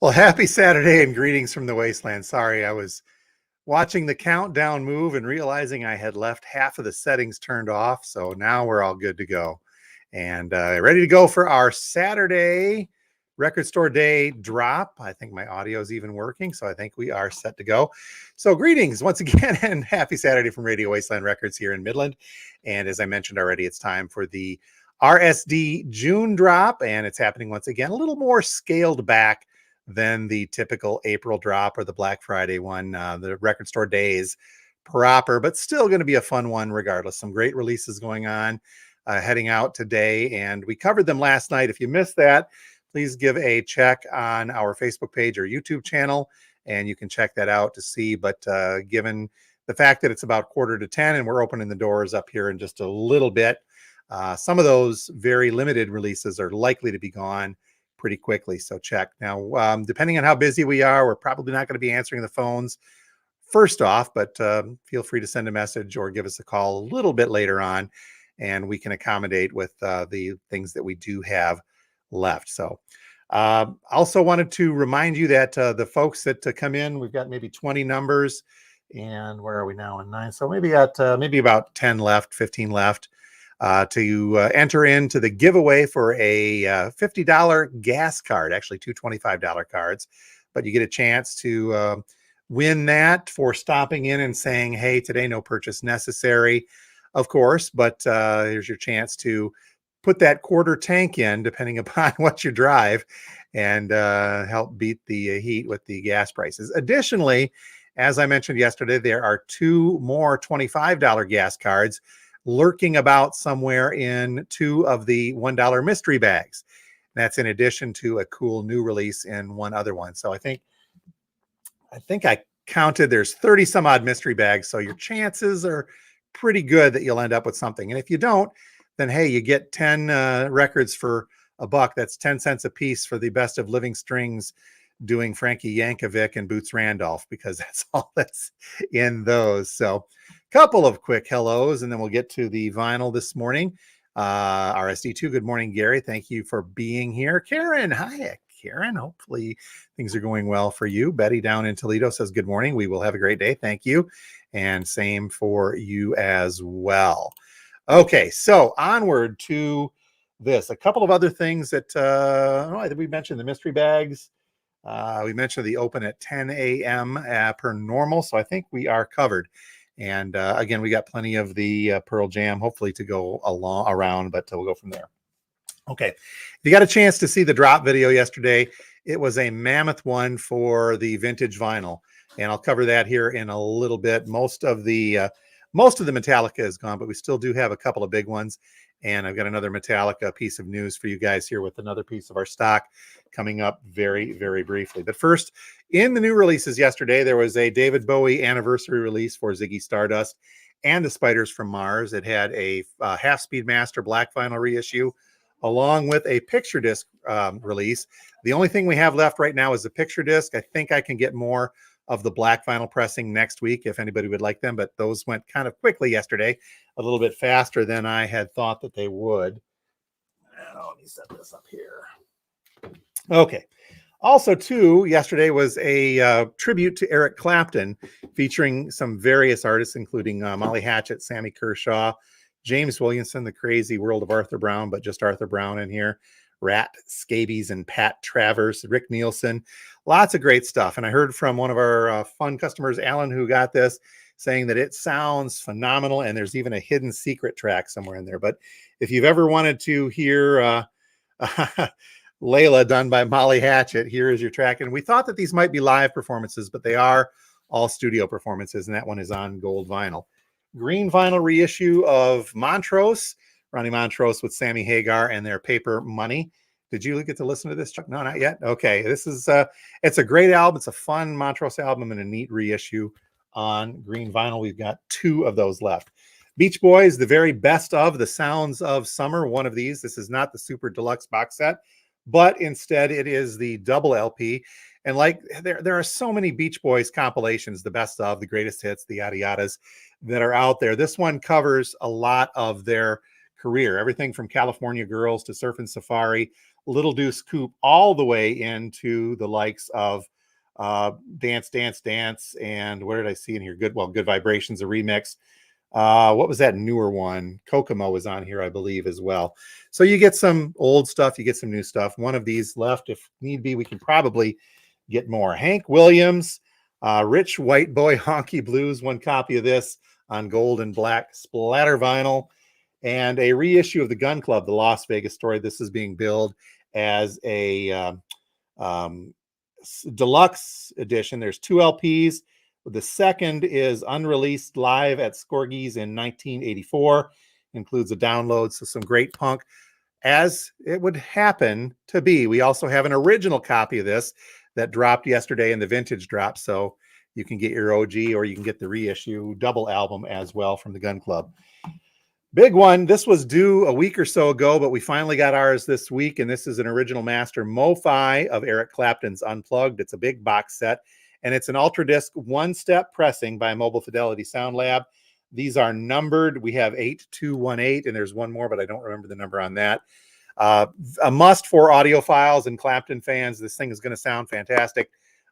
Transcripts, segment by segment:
Well, happy Saturday and greetings from the Wasteland. Sorry, I was watching the countdown move and realizing I had left half of the settings turned off. So now we're all good to go and ready to go for our Saturday record store day drop. I think my audio is even working, so I think we are set to go. So greetings once again and happy Saturday from Radio Wasteland Records here in Midland. And as I mentioned already, it's time for the RSD June Drop, and it's happening once again a little more scaled back than the typical April drop or the Black Friday one, the record store days proper, but still going to be a fun one regardless. Some great releases going on heading out today, and we covered them last night. If you missed that, please give a check on our Facebook page or YouTube channel, and you can check that out to see. But given the fact that it's about 9:45 and we're opening the doors up here in just a little bit, some of those very limited releases are likely to be gone pretty quickly. So check. Now, depending on how busy we are, we're probably not going to be answering the phones first off, but feel free to send a message or give us a call a little bit later on, and we can accommodate with the things that we do have left. So also wanted to remind you that the folks that come in, we've got maybe 20 numbers, and where are we now in 9? So maybe at maybe about 10 left, 15 left. To enter into the giveaway for a $50 gas card, actually two $25 cards, but you get a chance to win that for stopping in and saying, hey, today no purchase necessary, of course, but here's your chance to put that quarter tank in, depending upon what you drive, and help beat the heat with the gas prices. Additionally, as I mentioned yesterday, there are two more $25 gas cards lurking about somewhere in two of the $1 mystery bags. That's in addition to a cool new release in one other one. So I think I counted there's 30 some odd mystery bags. So your chances are pretty good that you'll end up with something. And if you don't, then hey, you get 10 records for $1. That's 10 cents a piece for the Best of Living Strings doing Frankie Yankovic and Boots Randolph, because that's all that's in those. So couple of quick hellos, and then we'll get to the vinyl this morning. RSD2, good morning, Gary. Thank you for being here. Karen, hi, Karen. Hopefully things are going well for you. Betty down in Toledo says, good morning. We will have a great day. Thank you. And same for you as well. Okay, so onward to this. A couple of other things that I think we mentioned the mystery bags. We mentioned the open at 10 a.m. Per normal, so I think we are covered. And again, we got plenty of the Pearl Jam, hopefully, to go around, but we'll go from there. Okay, if you got a chance to see the drop video yesterday, it was a mammoth one for the vintage vinyl, and I'll cover that here in a little bit. Most of the Metallica is gone, but we still do have a couple of big ones. And I've got another Metallica piece of news for you guys here with another piece of our stock coming up very, very briefly. But first, in the new releases yesterday, there was a David Bowie anniversary release for Ziggy Stardust and the Spiders from Mars. It had a Half Speed Master black vinyl reissue along with a picture disc release. The only thing we have left right now is the picture disc. I think I can get more of the black vinyl pressing next week if anybody would like them, but those went kind of quickly yesterday, a little bit faster than I had thought that they would. Now, let me set this up here. Okay. Also, too, yesterday was a tribute to Eric Clapton featuring some various artists, including Molly Hatchet, Sammy Kershaw, James Williamson, The Crazy World of Arthur Brown, but just Arthur Brown in here, Rat Scabies and Pat Travers, Rick Nielsen, lots of great stuff. And I heard from one of our fun customers, Alan, who got this, saying that it sounds phenomenal, and there's even a hidden secret track somewhere in there. But if you've ever wanted to hear Layla done by Molly Hatchet, here is your track. And we thought that these might be live performances, but they are all studio performances, and that one is on gold vinyl. Green vinyl reissue of Montrose, Ronnie Montrose with Sammy Hagar and their Paper Money. Did you get to listen to this, Chuck? No, not yet. Okay, this is it's a great album. It's a fun Montrose album and a neat reissue on green vinyl. We've got two of those left. Beach Boys, the very best of the Sounds of Summer, one of these. This is not the super deluxe box set, but instead it is the double LP. And like there are so many Beach Boys compilations, the best of, the greatest hits, the yada yadas that are out there. This one covers a lot of their career. Everything from California Girls to Surfin' Safari, Little Deuce Coupe, all the way into the likes of Dance, Dance, Dance, and what did I see in here? Good Vibrations, a remix. What was that newer one? Kokomo was on here, I believe, as well. So you get some old stuff, you get some new stuff. One of these left. If need be, we can probably get more. Hank Williams, Rich White Boy Honky Blues, one copy of this on gold and black splatter vinyl, and a reissue of the Gun Club, the Las Vegas story. This is being billed as a deluxe edition. There's 2 LPs. The second is unreleased live at Scorgies in 1984. Includes a download, so some great punk. As it would happen to be, we also have an original copy of this that dropped yesterday in the vintage drop. So you can get your OG or you can get the reissue double album as well from the Gun Club. Big one. This was due a week or so ago, but we finally got ours this week. And this is an original master Mo-Fi of Eric Clapton's Unplugged. It's a big box set. And it's an Ultra Disc one-step pressing by Mobile Fidelity Sound Lab. These are numbered. We have 8218, and there's one more, but I don't remember the number on that. A must for audiophiles and Clapton fans. This thing is going to sound fantastic.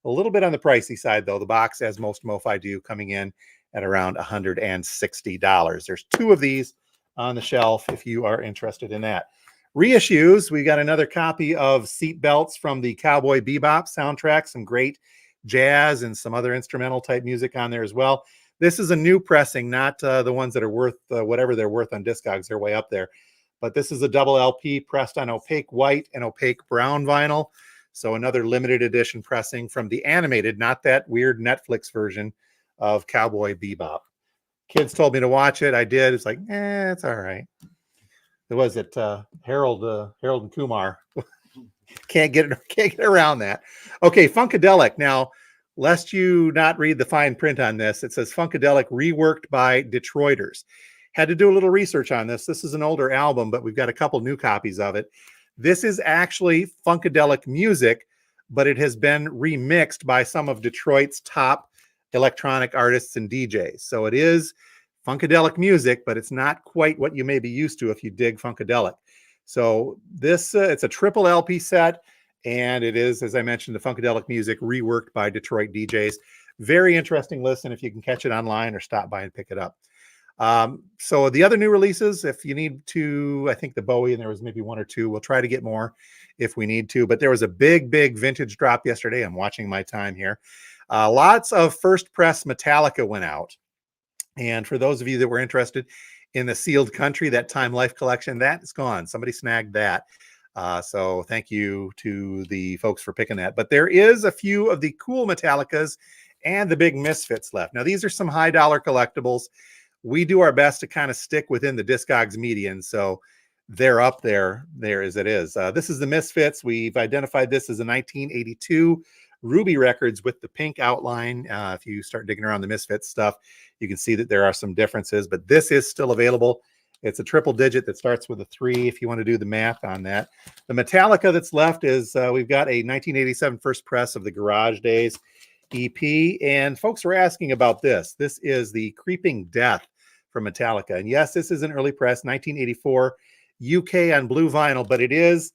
A little bit on the pricey side, though. The box, as most Mo-Fi do, coming in at around $160. There's 2 of these on the shelf if you are interested in that. Reissues, we got another copy of Seat Belts from the Cowboy Bebop soundtrack. Some great jazz and some other instrumental type music on there as well. This is a new pressing, not the ones that are worth whatever they're worth on Discogs. They're way up there. But this is a double LP pressed on opaque white and opaque brown vinyl. So another limited edition pressing from the animated, not that weird Netflix version of Cowboy Bebop. Kids told me to watch it. I did. It's like, it's all right. There was it Harold and Kumar. Can't get around that. Okay, Funkadelic. Now, lest you not read the fine print on this, it says Funkadelic reworked by Detroiters. Had to do a little research on this. This is an older album, but we've got a couple new copies of it. This is actually Funkadelic music, but it has been remixed by some of Detroit's top electronic artists and DJs. So it is Funkadelic music, but it's not quite what you may be used to if you dig Funkadelic. So this, it's a triple LP set, and it is, as I mentioned, the Funkadelic music reworked by Detroit DJs. Very interesting listen if you can catch it online or stop by and pick it up. So the other new releases, if you need to, I think the Bowie, and there was maybe 1 or 2. We'll try to get more if we need to, but there was a big vintage drop yesterday. I'm watching my time here. Lots of first press Metallica went out. And for those of you that were interested in the Sealed Country, that Time Life collection, that is gone. Somebody snagged that. So thank you to the folks for picking that. But there is a few of the cool Metallicas and the big Misfits left. Now, these are some high dollar collectibles. We do our best to kind of stick within the Discogs median. So they're up there as it is. This is the Misfits. We've identified this as a 1982 Ruby Records with the pink outline. If you start digging around the Misfits stuff, you can see that there are some differences, but this is still available. It's a triple digit that starts with a 3 if you want to do the math on that. The Metallica that's left is we've got a 1987 first press of the Garage Days EP, and folks were asking about this. This is the Creeping Death from Metallica, and yes, this is an early press, 1984 UK on blue vinyl, but it is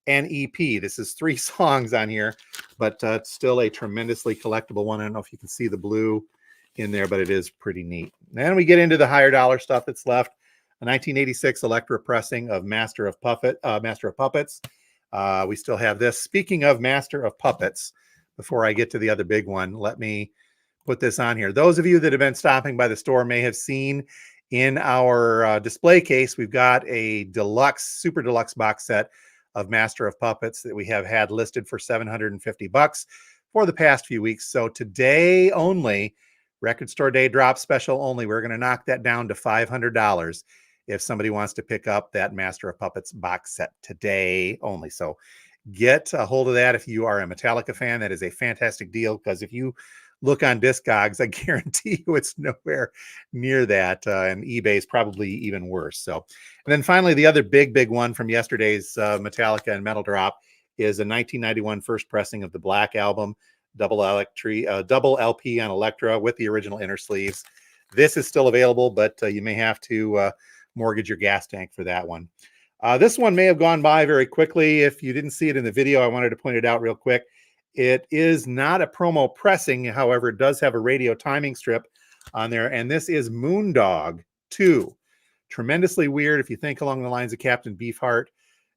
an EP. This is 3 songs on here, but it's still a tremendously collectible one. I don't know if you can see the blue in there, but it is pretty neat. Then we get into the higher dollar stuff that's left. A 1986 Electra pressing of Master of Puppets. We still have this. Speaking of Master of Puppets, before I get to the other big one, let me put this on here. Those of you that have been stopping by the store may have seen in our display case, we've got a super deluxe box set of Master of Puppets that we have had listed for $750 for the past few weeks. So today only, Record Store Day drop special only, we're going to knock that down to $500 if somebody wants to pick up that Master of Puppets box set today only. So get a hold of that if you are a Metallica fan. That is a fantastic deal, because if you look on Discogs, I guarantee you it's nowhere near that, and eBay is probably even worse. So, and then finally, the other big one from yesterday's Metallica and Metal Drop is a 1991 first pressing of the Black Album, double LP on Electra with the original inner sleeves. This is still available, but you may have to mortgage your gas tank for that one. This one may have gone by very quickly. If you didn't see it in the video, I wanted to point it out real quick. It is not a promo pressing. However, it does have a radio timing strip on there. And this is Moondog 2. Tremendously weird if you think along the lines of Captain Beefheart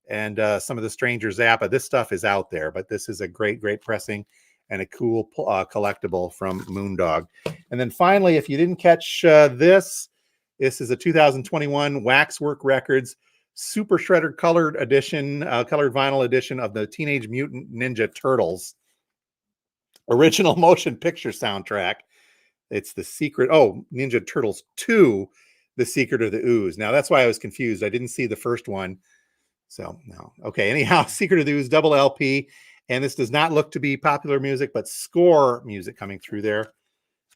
and some of the Stranger Zappa. This stuff is out there, but this is a great pressing and a cool collectible from Moondog. And then finally, if you didn't catch this is a 2021 Waxwork Records Super Shredder colored edition, colored vinyl edition of the Teenage Mutant Ninja Turtles original motion picture soundtrack. It's the secret. Oh, Ninja Turtles 2, The Secret of the Ooze. Now that's why I was confused. I didn't see the first one. So no. Okay. Anyhow, Secret of the Ooze double LP. And this does not look to be popular music, but score music coming through there.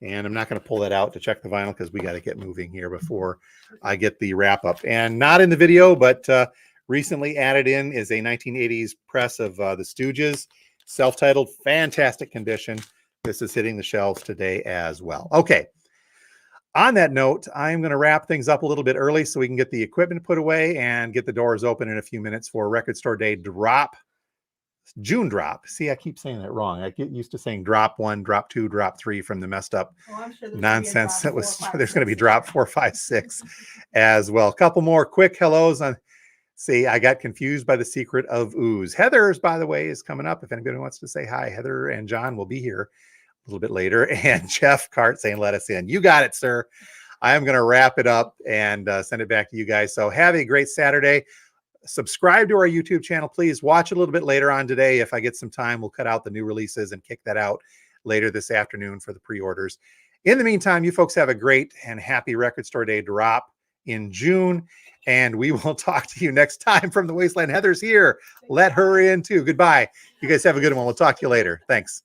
And I'm not going to pull that out to check the vinyl because we got to get moving here before I get the wrap up. And not in the video, but recently added in is a 1980s press of the Stooges, self-titled, fantastic condition. This is hitting the shelves today as well. Okay. On that note, I'm going to wrap things up a little bit early so we can get the equipment put away and get the doors open in a few minutes for Record Store Day Drop. June Drop. See, I keep saying that wrong. I get used to saying Drop 1, Drop 2, Drop 3 from the messed up nonsense. That was there's going to be Drop 4, 5, 6 as well. A couple more quick hellos on. See, I got confused by the Secret of Ooze. Heather's, by the way, is coming up. If anybody wants to say hi, Heather and John will be here a little bit later. And Jeff Cart saying, let us in. You got it, sir. I am going to wrap it up and send it back to you guys. So have a great Saturday. Subscribe to our YouTube channel, please. Watch a little bit later on today. If I get some time, we'll cut out the new releases and kick that out later this afternoon for the pre-orders. In the meantime, you folks have a great and happy Record Store Day Drop in June, and we will talk to you next time from the Wasteland. Heather's here. Let her in too. Goodbye. You guys have a good one. We'll talk to you later. Thanks.